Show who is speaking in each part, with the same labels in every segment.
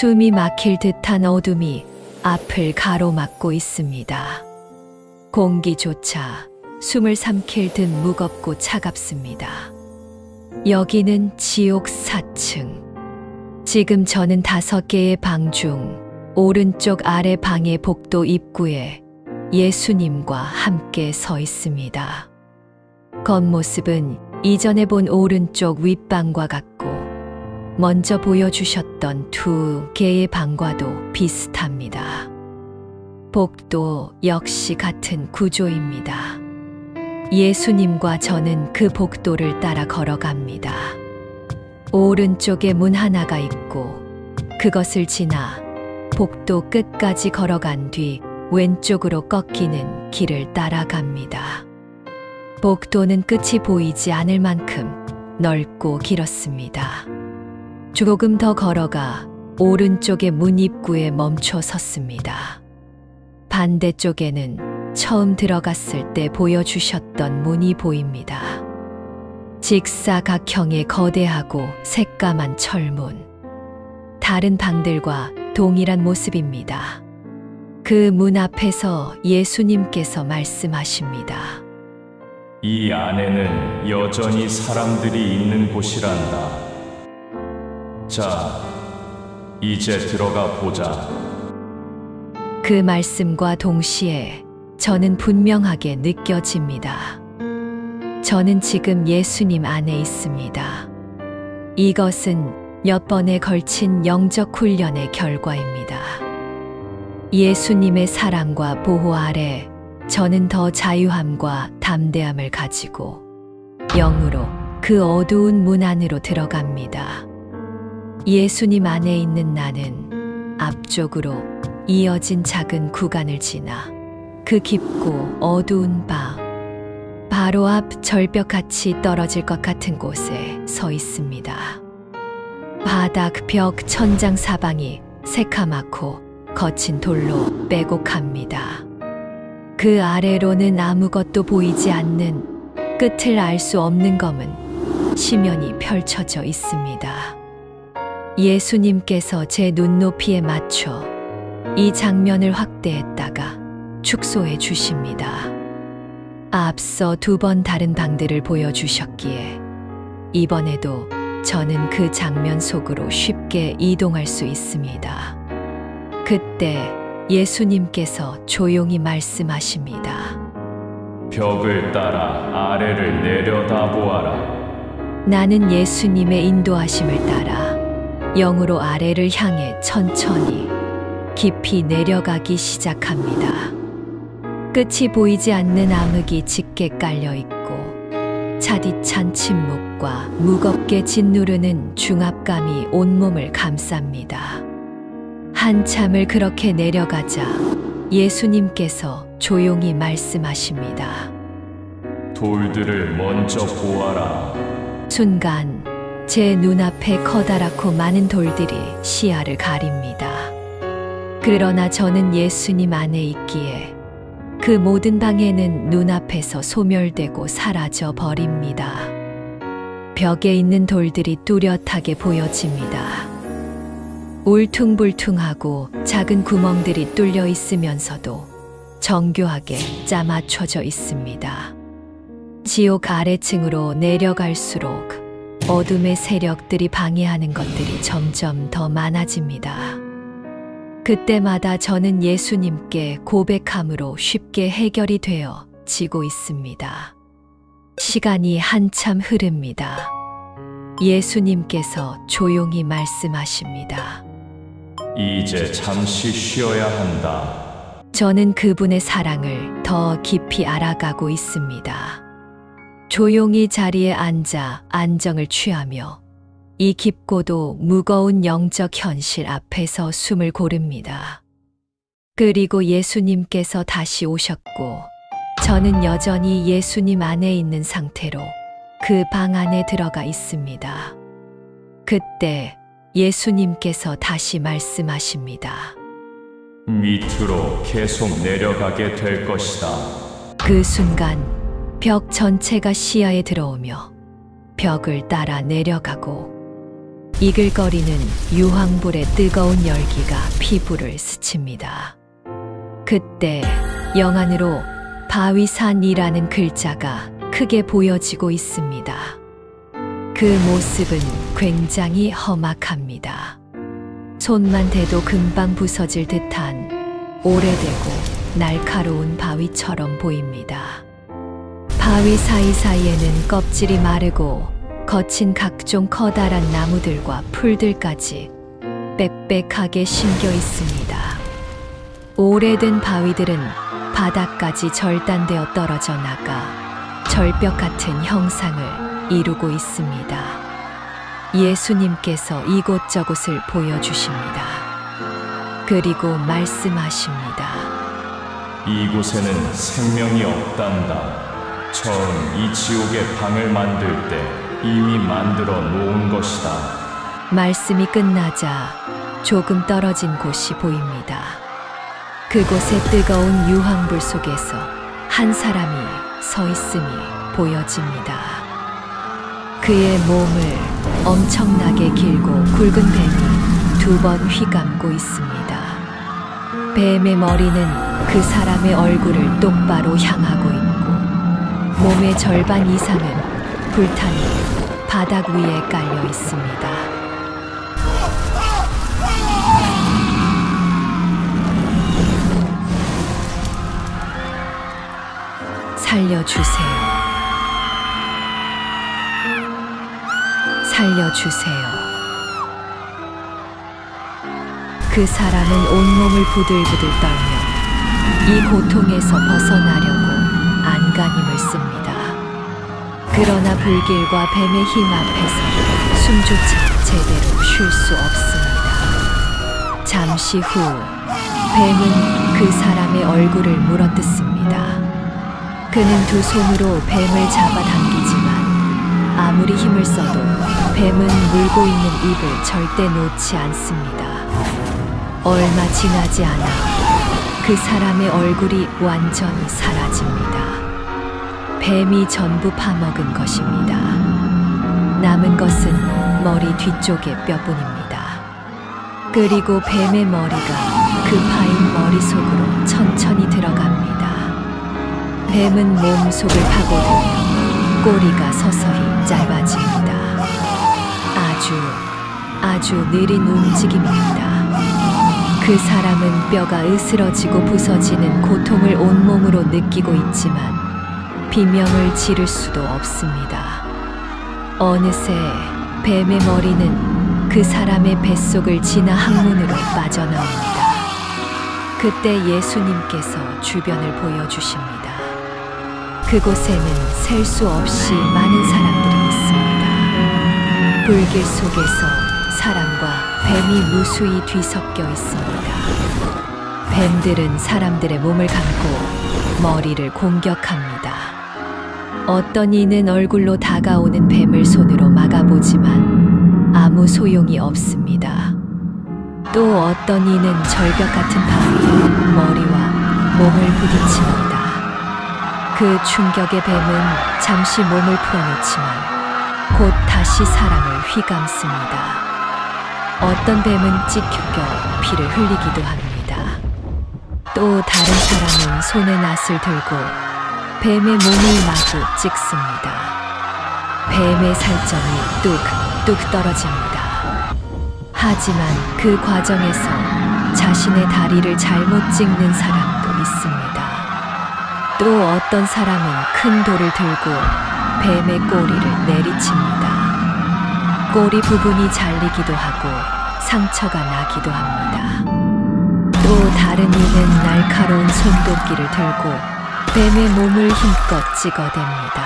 Speaker 1: 숨이 막힐 듯한 어둠이 앞을 가로막고 있습니다. 공기조차 숨을 삼킬 듯 무겁고 차갑습니다. 여기는 지옥 4층. 지금 저는 5개의 방 중 오른쪽 아래 방의 복도 입구에 예수님과 함께 서 있습니다. 겉모습은 이전에 본 오른쪽 윗방과 같고 먼저 보여주셨던 2개의 방과도 비슷합니다. 복도 역시 같은 구조입니다. 예수님과 저는 그 복도를 따라 걸어갑니다. 오른쪽에 문 하나가 있고 그것을 지나 복도 끝까지 걸어간 뒤 왼쪽으로 꺾이는 길을 따라갑니다. 복도는 끝이 보이지 않을 만큼 넓고 길었습니다. 조금 더 걸어가 오른쪽의 문 입구에 멈춰 섰습니다. 반대쪽에는 처음 들어갔을 때 보여주셨던 문이 보입니다. 직사각형의 거대하고 새까만 철문. 다른 방들과 동일한 모습입니다. 그 문 앞에서 예수님께서 말씀하십니다.
Speaker 2: 이 안에는 여전히 사람들이 있는 곳이란다. 자, 이제 들어가 보자.
Speaker 1: 그 말씀과 동시에 저는 분명하게 느껴집니다. 저는 지금 예수님 안에 있습니다. 이것은 몇 번에 걸친 영적 훈련의 결과입니다. 예수님의 사랑과 보호 아래 저는 더 자유함과 담대함을 가지고 영으로 그 어두운 문 안으로 들어갑니다. 예수님 안에 있는 나는 앞쪽으로 이어진 작은 구간을 지나 그 깊고 어두운 방, 바로 앞 절벽같이 떨어질 것 같은 곳에 서 있습니다. 바닥, 벽, 천장 사방이 새카맣고 거친 돌로 빼곡합니다. 그 아래로는 아무것도 보이지 않는 끝을 알 수 없는 검은 시면이 펼쳐져 있습니다. 예수님께서 제 눈높이에 맞춰 이 장면을 확대했다가 축소해 주십니다. 앞서 2번 다른 방들을 보여주셨기에 이번에도 저는 그 장면 속으로 쉽게 이동할 수 있습니다. 그때 예수님께서 조용히 말씀하십니다.
Speaker 2: 벽을 따라 아래를 내려다보아라.
Speaker 1: 나는 예수님의 인도하심을 따라 영으로 아래를 향해 천천히 깊이 내려가기 시작합니다. 끝이 보이지 않는 암흑이 짙게 깔려 있고 차디찬 침묵과 무겁게 짓누르는 중압감이 온몸을 감쌉니다. 한참을 그렇게 내려가자 예수님께서 조용히 말씀하십니다.
Speaker 2: 돌들을 먼저 보아라.
Speaker 1: 순간 제 눈앞에 커다랗고 많은 돌들이 시야를 가립니다. 그러나 저는 예수님 안에 있기에 그 모든 방해는 눈앞에서 소멸되고 사라져 버립니다. 벽에 있는 돌들이 뚜렷하게 보여집니다. 울퉁불퉁하고 작은 구멍들이 뚫려 있으면서도 정교하게 짜맞춰져 있습니다. 지옥 아래층으로 내려갈수록 어둠의 세력들이 방해하는 것들이 점점 더 많아집니다. 그때마다 저는 예수님께 고백함으로 쉽게 해결이 되어지고 있습니다. 시간이 한참 흐릅니다. 예수님께서 조용히 말씀하십니다.
Speaker 2: 이제 잠시 쉬어야 한다.
Speaker 1: 저는 그분의 사랑을 더 깊이 알아가고 있습니다. 조용히 자리에 앉아 안정을 취하며 이 깊고도 무거운 영적 현실 앞에서 숨을 고릅니다. 그리고 예수님께서 다시 오셨고 저는 여전히 예수님 안에 있는 상태로 그 방 안에 들어가 있습니다. 그때 예수님께서 다시 말씀하십니다.
Speaker 2: 밑으로 계속 내려가게 될 것이다.
Speaker 1: 그 순간 벽 전체가 시야에 들어오며 벽을 따라 내려가고 이글거리는 유황불의 뜨거운 열기가 피부를 스칩니다. 그때 영안으로 바위산이라는 글자가 크게 보여지고 있습니다. 그 모습은 굉장히 험악합니다. 손만 대도 금방 부서질 듯한 오래되고 날카로운 바위처럼 보입니다. 바위 사이사이에는 껍질이 마르고 거친 각종 커다란 나무들과 풀들까지 빽빽하게 심겨 있습니다. 오래된 바위들은 바닥까지 절단되어 떨어져 나가 절벽 같은 형상을 이루고 있습니다. 예수님께서 이곳저곳을 보여주십니다. 그리고 말씀하십니다.
Speaker 2: 이곳에는 생명이 없단다. 처음 이 지옥의 방을 만들 때 이미 만들어 놓은 것이다.
Speaker 1: 말씀이 끝나자 조금 떨어진 곳이 보입니다. 그곳의 뜨거운 유황불 속에서 한 사람이 서 있음이 보여집니다. 그의 몸을 엄청나게 길고 굵은 뱀이 2번 휘감고 있습니다. 뱀의 머리는 그 사람의 얼굴을 똑바로 향하고 있고 몸의 절반 이상은 불탄이 바닥 위에 깔려 있습니다. 살려주세요. 살려주세요. 그 사람은 온몸을 부들부들 떨며 이 고통에서 벗어나려고 안간힘을 씁니다. 그러나 불길과 뱀의 힘 앞에서 숨조차 제대로 쉴 수 없습니다. 잠시 후 뱀은 그 사람의 얼굴을 물어뜯습니다. 그는 2 손으로 뱀을 잡아당기지만 아무리 힘을 써도 뱀은 물고 있는 입을 절대 놓지 않습니다. 얼마 지나지 않아 그 사람의 얼굴이 완전히 사라집니다. 뱀이 전부 파먹은 것입니다. 남은 것은 머리 뒤쪽의 뼈뿐입니다. 그리고 뱀의 머리가 그 파인 머리 속으로 천천히 들어갑니다. 뱀은 몸속을 파고들며 꼬리가 서서히 짧아집니다. 아주 느린 움직임입니다. 그 사람은 뼈가 으스러지고 부서지는 고통을 온몸으로 느끼고 있지만 비명을 지를 수도 없습니다. 어느새 뱀의 머리는 그 사람의 뱃속을 지나 항문으로 빠져나옵니다. 그때 예수님께서 주변을 보여주십니다. 그곳에는 셀 수 없이 많은 사람들이 있습니다. 불길 속에서 사람과 뱀이 무수히 뒤섞여 있습니다. 뱀들은 사람들의 몸을 감고 머리를 공격합니다. 어떤 이는 얼굴로 다가오는 뱀을 손으로 막아보지만 아무 소용이 없습니다. 또 어떤 이는 절벽 같은 바위에 머리와 몸을 부딪힙니다. 그 충격의 뱀은 잠시 몸을 풀어놓지만 곧 다시 사람을 휘감습니다. 어떤 뱀은 찢겨 피를 흘리기도 합니다. 또 다른 사람은 손에 낫을 들고 뱀의 몸을 마구 찍습니다. 뱀의 살점이 뚝뚝 떨어집니다. 하지만 그 과정에서 자신의 다리를 잘못 찍는 사람도 있습니다. 또 어떤 사람은 큰 돌을 들고 뱀의 꼬리를 내리칩니다. 꼬리 부분이 잘리기도 하고 상처가 나기도 합니다. 또 다른 이는 날카로운 손도끼를 들고 뱀의 몸을 힘껏 찍어댑니다.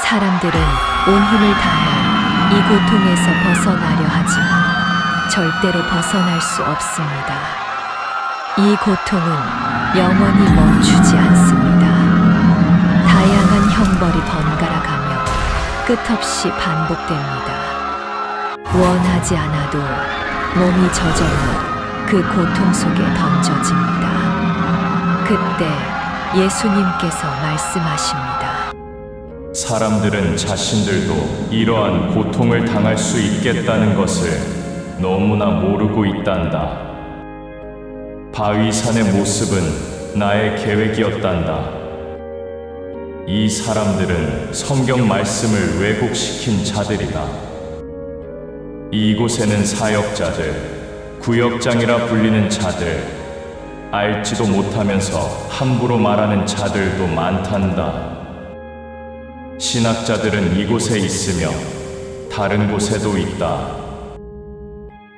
Speaker 1: 사람들은 온 힘을 다해 이 고통에서 벗어나려 하지만 절대로 벗어날 수 없습니다. 이 고통은 영원히 멈추지 않습니다. 다양한 형벌이 번갈아가며 끝없이 반복됩니다. 원하지 않아도 몸이 저절로 그 고통 속에 던져집니다. 그때 예수님께서 말씀하십니다.
Speaker 2: 사람들은 자신들도 이러한 고통을 당할 수 있겠다는 것을 너무나 모르고 있단다. 바위산의 모습은 나의 계획이었단다. 이 사람들은 성경 말씀을 왜곡시킨 자들이다. 이곳에는 사역자들, 구역장이라 불리는 자들, 알지도 못하면서 함부로 말하는 자들도 많단다. 신학자들은 이곳에 있으며 다른 곳에도 있다.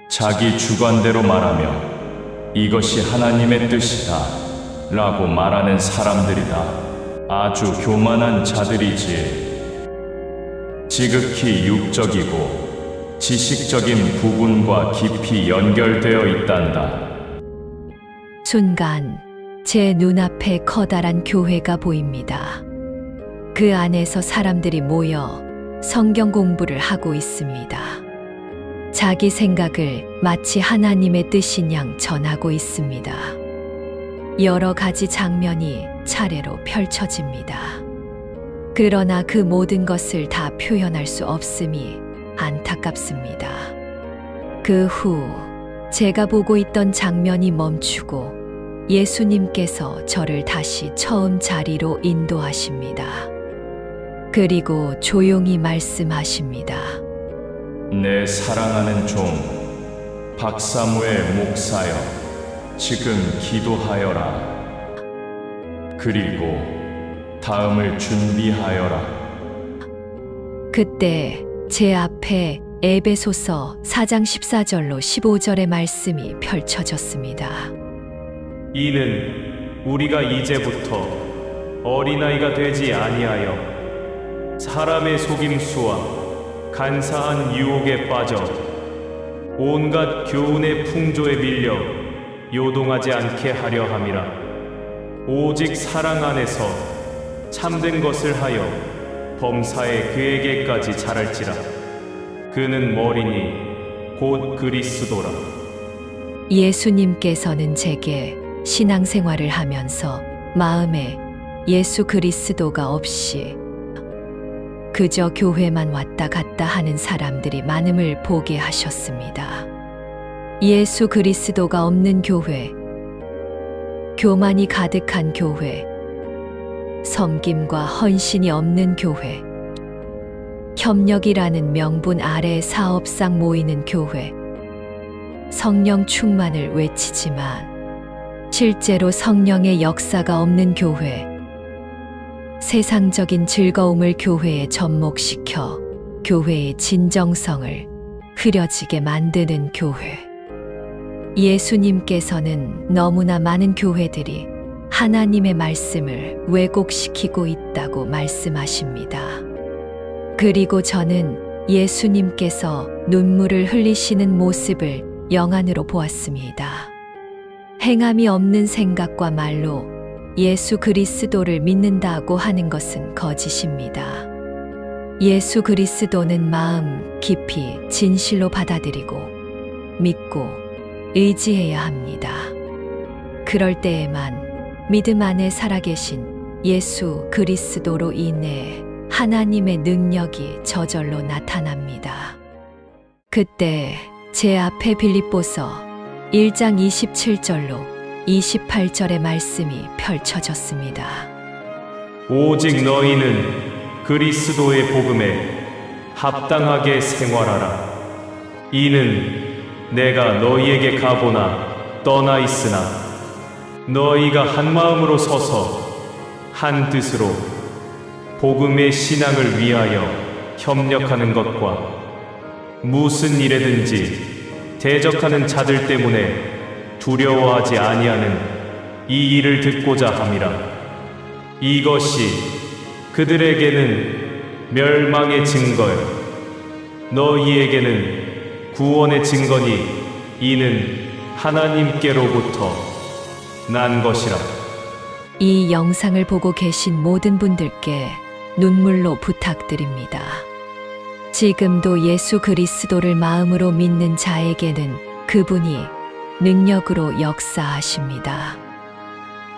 Speaker 2: 자기 주관대로 말하며 이것이 하나님의 뜻이다 라고 말하는 사람들이다. 아주 교만한 자들이지. 지극히 육적이고 지식적인 부분과 깊이 연결되어 있단다.
Speaker 1: 순간 제 눈앞에 커다란 교회가 보입니다. 그 안에서 사람들이 모여 성경 공부를 하고 있습니다. 자기 생각을 마치 하나님의 뜻인 양 전하고 있습니다. 여러 가지 장면이 차례로 펼쳐집니다. 그러나 그 모든 것을 다 표현할 수 없음이 안타깝습니다. 그 후 제가 보고 있던 장면이 멈추고 예수님께서 저를 다시 처음 자리로 인도하십니다. 그리고 조용히 말씀하십니다.
Speaker 2: 내 사랑하는 종 박사무엘 목사여, 지금 기도하여라. 그리고 다음을 준비하여라.
Speaker 1: 그때 제 앞에 에베소서 4장 14절로 15절의 말씀이 펼쳐졌습니다.
Speaker 3: 이는 우리가 이제부터 어린아이가 되지 아니하여 사람의 속임수와 간사한 유혹에 빠져 온갖 교훈의 풍조에 밀려 요동하지 않게 하려 함이라. 오직 사랑 안에서 참된 것을 하여 범사에 그에게까지 자랄지라. 그는 머리니 곧 그리스도라.
Speaker 1: 예수님께서는 제게 신앙생활을 하면서 마음에 예수 그리스도가 없이 그저 교회만 왔다 갔다 하는 사람들이 많음을 보게 하셨습니다. 예수 그리스도가 없는 교회, 교만이 가득한 교회, 섬김과 헌신이 없는 교회, 협력이라는 명분 아래 사업상 모이는 교회, 성령 충만을 외치지만 실제로 성령의 역사가 없는 교회, 세상적인 즐거움을 교회에 접목시켜 교회의 진정성을 흐려지게 만드는 교회. 예수님께서는 너무나 많은 교회들이 하나님의 말씀을 왜곡시키고 있다고 말씀하십니다. 그리고 저는 예수님께서 눈물을 흘리시는 모습을 영안으로 보았습니다. 행함이 없는 생각과 말로 예수 그리스도를 믿는다고 하는 것은 거짓입니다. 예수 그리스도는 마음 깊이 진실로 받아들이고 믿고 의지해야 합니다. 그럴 때에만 믿음 안에 살아계신 예수 그리스도로 인해 하나님의 능력이 저절로 나타납니다. 그때 제 앞에 빌립보서 1장 27절로 28절의 말씀이 펼쳐졌습니다.
Speaker 3: 오직 너희는 그리스도의 복음에 합당하게 생활하라. 이는 내가 너희에게 가보나 떠나 있으나 너희가 한 마음으로 서서 한 뜻으로 복음의 신앙을 위하여 협력하는 것과 무슨 일에든지 대적하는 자들 때문에 두려워하지 아니하는 이 일을 듣고자 함이라. 이것이 그들에게는 멸망의 증거요 너희에게는 구원의 증거니 이는 하나님께로부터 난 것이라.
Speaker 1: 이 영상을 보고 계신 모든 분들께 눈물로 부탁드립니다. 지금도 예수 그리스도를 마음으로 믿는 자에게는 그분이 능력으로 역사하십니다.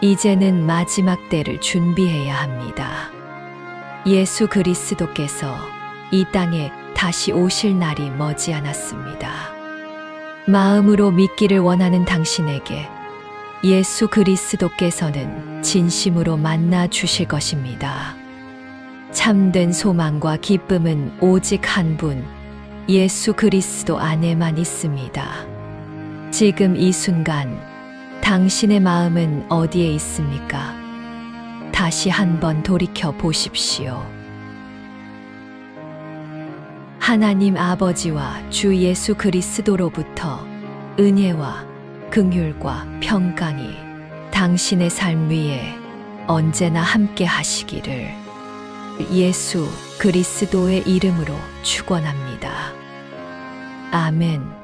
Speaker 1: 이제는 마지막 때를 준비해야 합니다. 예수 그리스도께서 이 땅에 다시 오실 날이 머지않았습니다. 마음으로 믿기를 원하는 당신에게 예수 그리스도께서는 진심으로 만나 주실 것입니다. 참된 소망과 기쁨은 오직 한 분, 예수 그리스도 안에만 있습니다. 지금 이 순간 당신의 마음은 어디에 있습니까? 다시 한번 돌이켜 보십시오. 하나님 아버지와 주 예수 그리스도로부터 은혜와 긍휼과 평강이 당신의 삶 위에 언제나 함께 하시기를 예수 그리스도의 이름으로 축원합니다. 아멘.